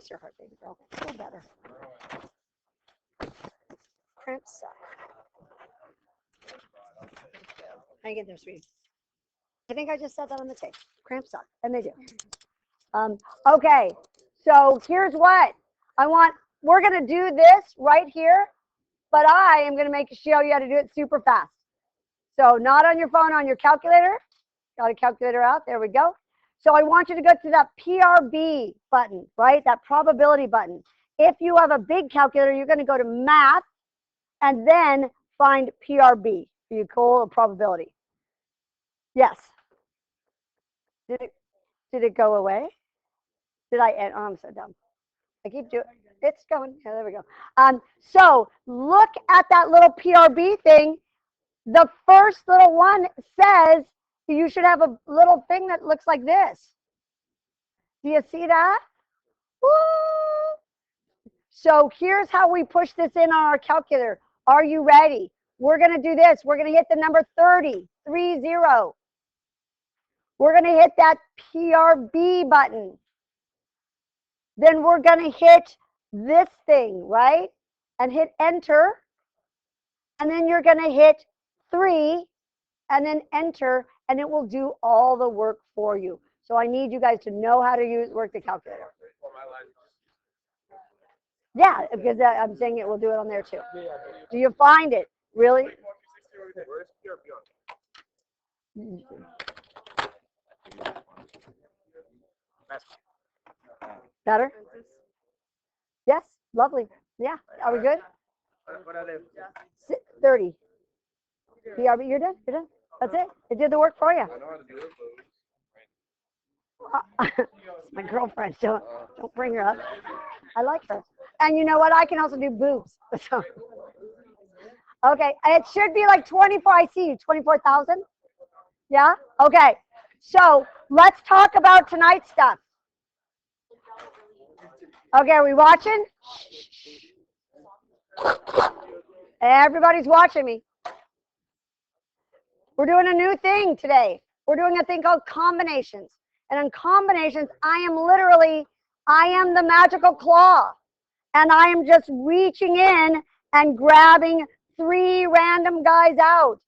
Bless your heart, baby girl. Feel better. Cramps suck. How you get there, sweetie? I think I just said that on the tape. Cramps suck, and they do. Okay, so here's what I want. We're gonna do this right here, but I am gonna show you how to do it super fast. So not on your phone, on your calculator. Got a calculator out. There we go. So I want you to go to that PRB button, right? That probability button. If you have a big calculator, you're going to go to math and then find PRB. You call it probability. Yes. Did it go away? Did I end? Oh, I'm so dumb. I keep doing it's going. Yeah, there we go. So look at that little PRB thing. The first little one says you should have a little thing that looks like this. Do you see that? Woo! So here's how we push this in on our calculator. Are you ready? We're going to do this. We're going to hit the number 30, 30. We're going to hit that PRB button. Then we're going to hit this thing, right? And hit enter. And then you're going to hit 3 and then enter, and it will do all the work for you. So I need you guys to know how to work the calculator. Yeah, because I'm saying it will do it on there too. Do you find it? Really? Better? Yes, lovely. Yeah, are we good? 30. PRB, you're done? You're done? That's it? It did the work for you. My girlfriend, don't bring her up. I like her. And you know what? I can also do boobs. So. Okay, it should be like 24. I see you, 24,000. Yeah? Okay. So let's talk about tonight's stuff. Okay, are we watching? Everybody's watching me. We're doing a new thing today. We're doing a thing called combinations. And in combinations, I am the magical claw. And I am just reaching in and grabbing 3 random guys out.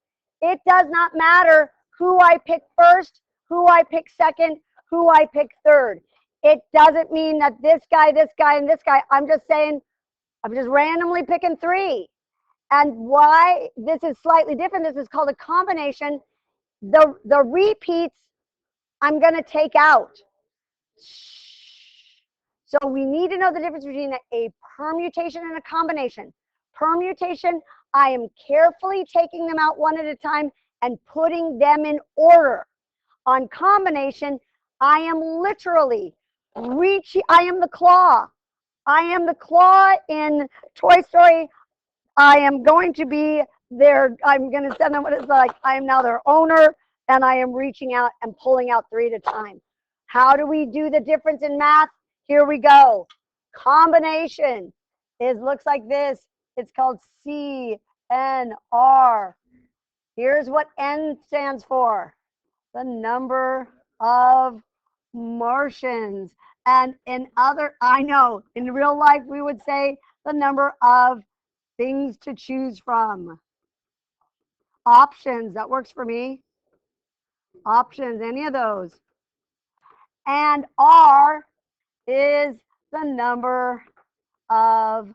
It does not matter who I pick first, who I pick second, who I pick third. It doesn't mean that this guy, and this guy. I'm just saying, I'm just randomly picking 3. And why this is slightly different, this is called a combination. The repeats, I'm going to take out. So we need to know the difference between a permutation and a combination. Permutation, I am carefully taking them out one at a time and putting them in order. On combination, I am literally reaching, I am the claw. I am the claw in Toy Story. I am going to be their, I'm going to send them what it's like. I am now their owner, and I am reaching out and pulling out 3 at a time. How do we do the difference in math? Here we go. Combination looks like this. It's called CNR. Here's what N stands for. The number of Martians. And I know, in real life, we would say the number of things to choose from. Options, that works for me. Options, any of those. And R is the number of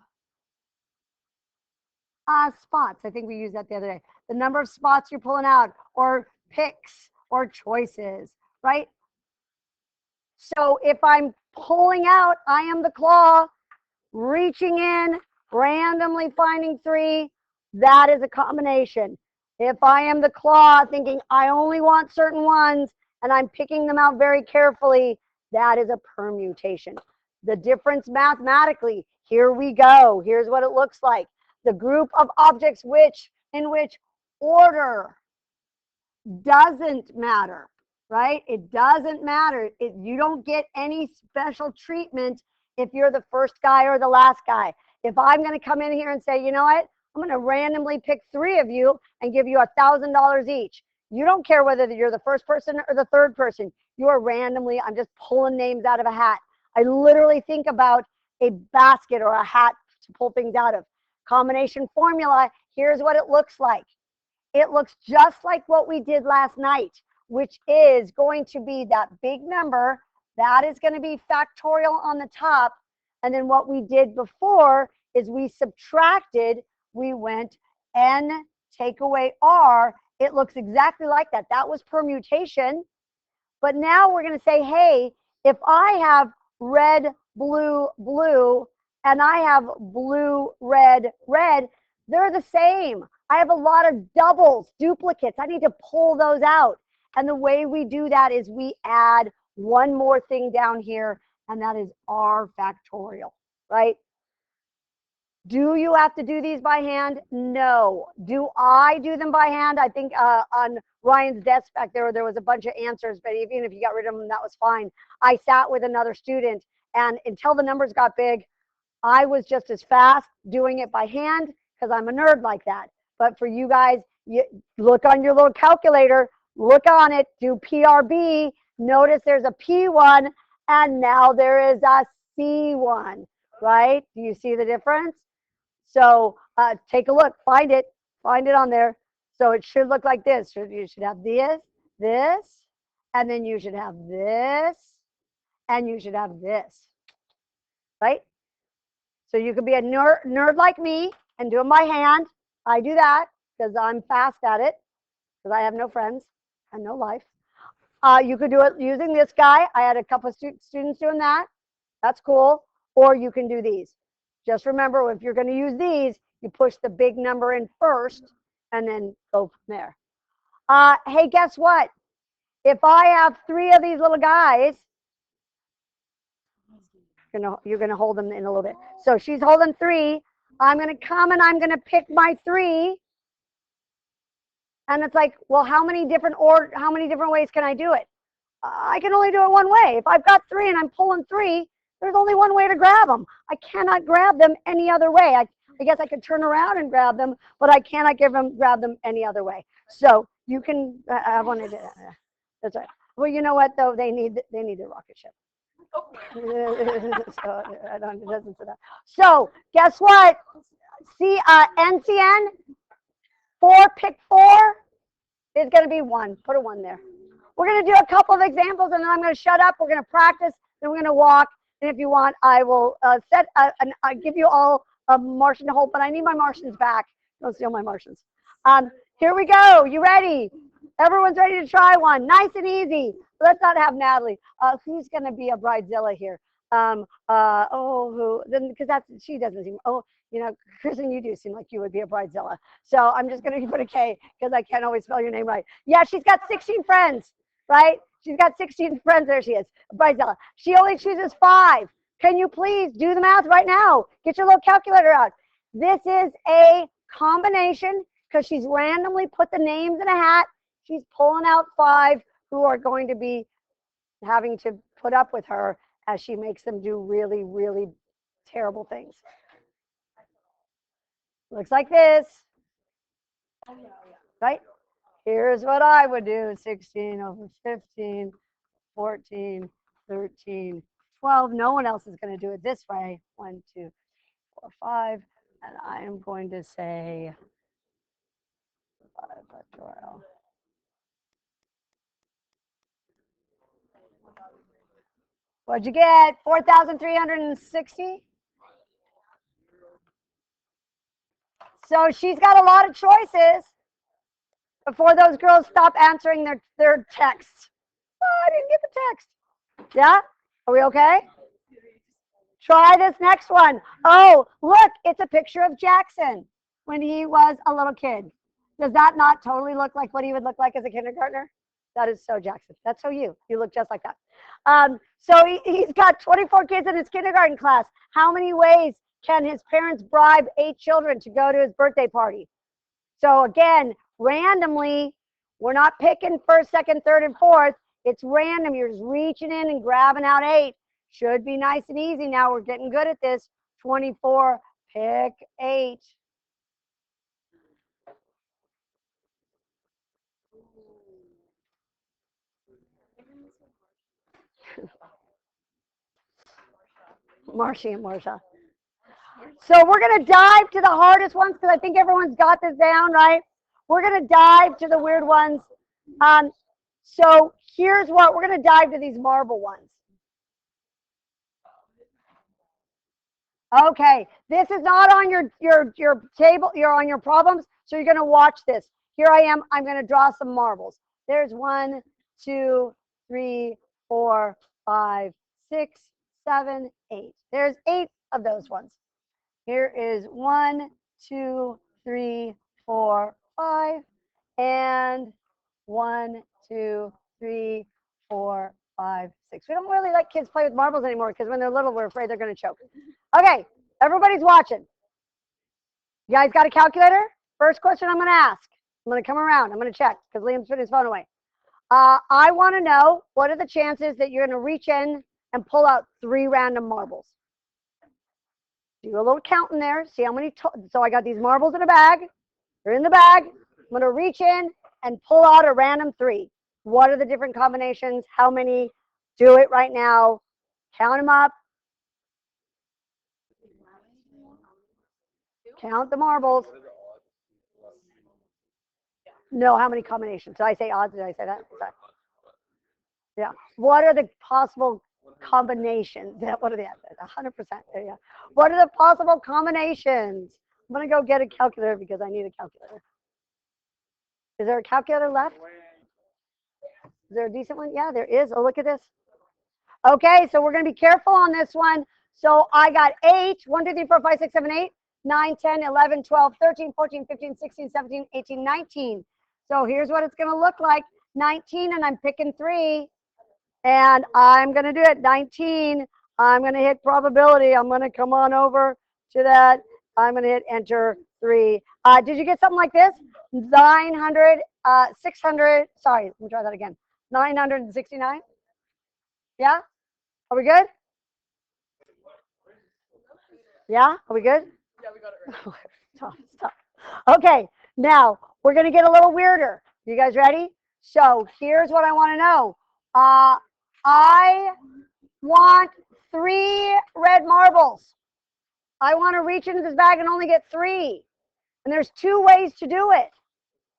spots. I think we used that the other day. The number of spots you're pulling out, or picks, or choices, right? So if I'm pulling out, I am the claw, reaching in, randomly finding 3, that is a combination. If I am the claw thinking I only want certain ones and I'm picking them out very carefully, that is a permutation. The difference mathematically, here we go. Here's what it looks like. The group of objects in which order doesn't matter, right? It doesn't matter. You don't get any special treatment if you're the first guy or the last guy. If I'm going to come in here and say, you know what, I'm going to randomly pick 3 of you and give you $1,000 each. You don't care whether you're the first person or the third person. You are randomly, I'm just pulling names out of a hat. I literally think about a basket or a hat to pull things out of. Combination formula, here's what it looks like. It looks just like what we did last night, which is going to be that big number. That is going to be factorial on the top. And then what we did before is we subtracted, we went n take away r. It looks exactly like that. That was permutation. But now we're going to say, hey, if I have red, blue, blue, and I have blue, red, red, they're the same. I have a lot of doubles, duplicates. I need to pull those out. And the way we do that is we add one more thing down here, and that is r factorial, right? Do you have to do these by hand? No. Do I do them by hand? I think on Ryan's desk back there, there was a bunch of answers, but even if you got rid of them, that was fine. I sat with another student, and until the numbers got big, I was just as fast doing it by hand because I'm a nerd like that. But for you guys, you look on your little calculator, look on it, do PRB, notice there's a P1, and now there is a C1, right? Do you see the difference? So take a look, find it on there. So it should look like this. You should have this, and then you should have this, and you should have this, right? So you could be a nerd like me and do them by hand. I do that because I'm fast at it because I have no friends and no life. You could do it using this guy. I had a couple of students doing that. That's cool. Or you can do these. Just remember, if you're going to use these, you push the big number in first and then go from there. Hey, guess what? If I have 3 of these little guys, you're gonna hold them in a little bit. So she's holding 3. I'm going to come and I'm going to pick my 3. And it's like, well, how many different ways can I do it? I can only do it one way. If I've got 3 and I'm pulling 3, there's only one way to grab them. I cannot grab them any other way. I guess I could turn around and grab them, but I cannot grab them any other way. So you can, I wanted to, that's right. Well, you know what though? They need a rocket ship. So I don't, it doesn't say that. So guess what? See, NCN, 4, pick 4 is going to be 1. Put a 1 there. We're going to do a couple of examples, and then I'm going to shut up. We're going to practice, then we're going to walk. And if you want, I will I'll give you all a Martian to hold, but I need my Martians back. Don't steal my Martians. Here we go. You ready? Everyone's ready to try one. Nice and easy. Let's not have Natalie. Who's going to be a bridezilla here? Because she doesn't seem, you know, Kristen, you do seem like you would be a bridezilla. So I'm just going to put a K because I can't always spell your name right. Yeah, she's got 16 friends, right? She's got 16 friends. There she is, bridezilla. She only chooses 5. Can you please do the math right now? Get your little calculator out. This is a combination because she's randomly put the names in a hat. She's pulling out 5 who are going to be having to put up with her as she makes them do really, really terrible things. Looks like this, right? Here's what I would do. 16 over 15, 14, 13, 12. No one else is going to do it this way. 1, 2, 4, 5. And I am going to say 5 factorial. What'd you get? 4,360? So she's got a lot of choices before those girls stop answering their texts. Oh, I didn't get the text. Yeah? Are we okay? Try this next one. Oh, look, it's a picture of Jackson when he was a little kid. Does that not totally look like what he would look like as a kindergartner? That is so Jackson. That's so you. You look just like that. So he's got 24 kids in his kindergarten class. How many ways can his parents bribe 8 children to go to his birthday party? So again, randomly, we're not picking first, second, third, and fourth. It's random. You're just reaching in and grabbing out 8. Should be nice and easy. Now we're getting good at this. 24, pick 8. Marshy and Marsha. So we're going to dive to the hardest ones because I think everyone's got this down, right? We're going to dive to the weird ones. So here's what we're going to dive to these marble ones. Okay, this is not on your table. You're on your problems, so you're going to watch this. Here I am. I'm going to draw some marbles. There's 1, 2, 3, 4, 5, 6, 7, 8. There's 8 of those ones. Here is 1, 2, 3, 4, 5, and 1, 2, 3, 4, 5, 6. We don't really let kids play with marbles anymore because when they're little, we're afraid they're going to choke. Okay, everybody's watching. You guys got a calculator? First question I'm going to ask. I'm going to come around. I'm going to check because Liam's put his phone away. I want to know, what are the chances that you're going to reach in and pull out 3 random marbles? Do a little counting there. See how many. So I got these marbles in a bag. They're in the bag. I'm going to reach in and pull out a random 3. What are the different combinations? How many? Do it right now. Count them up. Count the marbles. No, how many combinations? Did I say odds? Did I say that? Sorry. Yeah. What are the possible combinations? What are the 100%? There you go. What are the possible combinations? I'm going to go get a calculator because I need a calculator. Is there a calculator left? Is there a decent one? Yeah, there is. Oh, look at this. Okay, so we're going to be careful on this one. So I got 8, 1, 2, 3, 4, 5, 6, 7, 8, 9, 10, 11, 12, 13, 14, 15, 16, 17, 18, 19. So here's what it's going to look like. 19, and I'm picking 3. And I'm going to do it. 19. I'm going to hit probability. I'm going to come on over to that. I'm going to hit enter 3. Did you get something like this? 900, 600. Sorry, let me try that again. 969. Yeah? Are we good? Yeah? Are we good? Yeah, we got it right. Stop. Okay, now we're going to get a little weirder. You guys ready? So here's what I want to know. I want 3 red marbles. I want to reach into this bag and only get 3. And there's 2 ways to do it.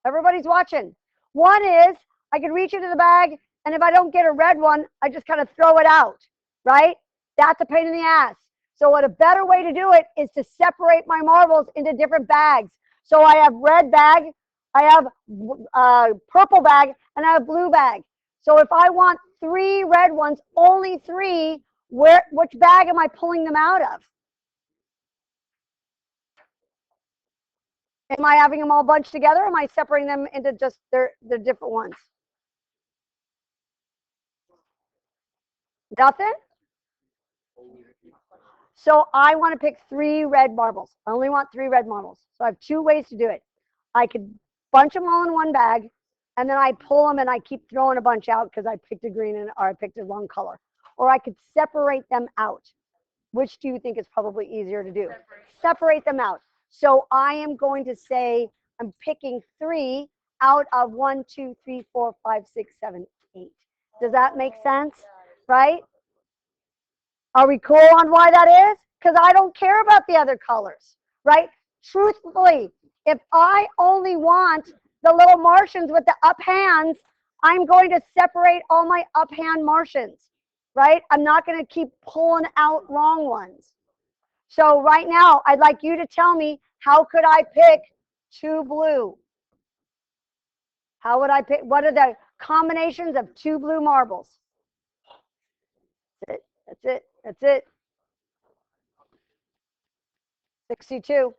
Everybody's watching. One is I can reach into the bag, and if I don't get a red one, I just kind of throw it out, right? That's a pain in the ass. So what a better way to do it is to separate my marbles into different bags. So I have red bag, I have purple bag, and I have blue bag. So if I want 3 red ones, only 3, which bag am I pulling them out of? Am I having them all bunched together? Or am I separating them into just their different ones? Nothing? So I want to pick 3 red marbles. I only want 3 red marbles. So I have 2 ways to do it. I could bunch them all in one bag, and then I pull them and I keep throwing a bunch out because I picked a green or I picked a wrong color. Or I could separate them out. Which do you think is probably easier to do? Separate them out. So I am going to say I'm picking 3 out of 1, 2, 3, 4, 5, 6, 7, 8. Does that make sense? Right? Are we cool on why that is? Because I don't care about the other colors, right? Truthfully, if I only want the little Martians with the up hands, I'm going to separate all my up hand Martians, right? I'm not going to keep pulling out wrong ones. So right now, I'd like you to tell me, how could I pick 2 blue? How would I pick? What are the combinations of 2 blue marbles? That's it. That's it. That's it. 62.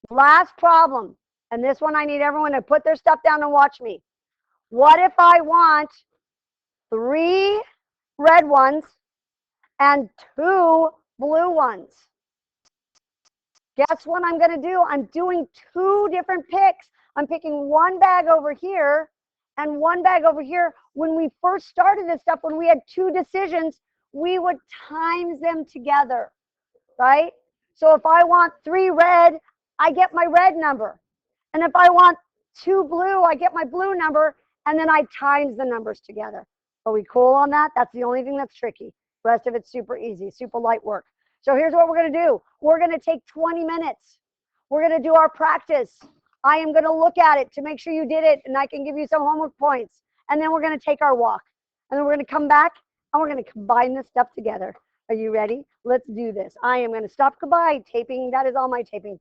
Last problem. And this one I need everyone to put their stuff down and watch me. What if I want 3 red ones and 2 blue ones? Guess what I'm going to do? I'm doing 2 different picks. I'm picking 1 bag over here and 1 bag over here. When we first started this stuff, when we had 2 decisions, we would times them together, right? So if I want 3 red, I get my red number. And if I want 2 blue, I get my blue number, and then I times the numbers together. Are we cool on that? That's the only thing that's tricky. Rest of it's super easy, super light work. So here's what we're going to do. We're going to take 20 minutes. We're going to do our practice. I am going to look at it to make sure you did it, and I can give you some homework points. And then we're going to take our walk. And then we're going to come back, and we're going to combine this stuff together. Are you ready? Let's do this. I am going to stop goodbye taping. That is all my taping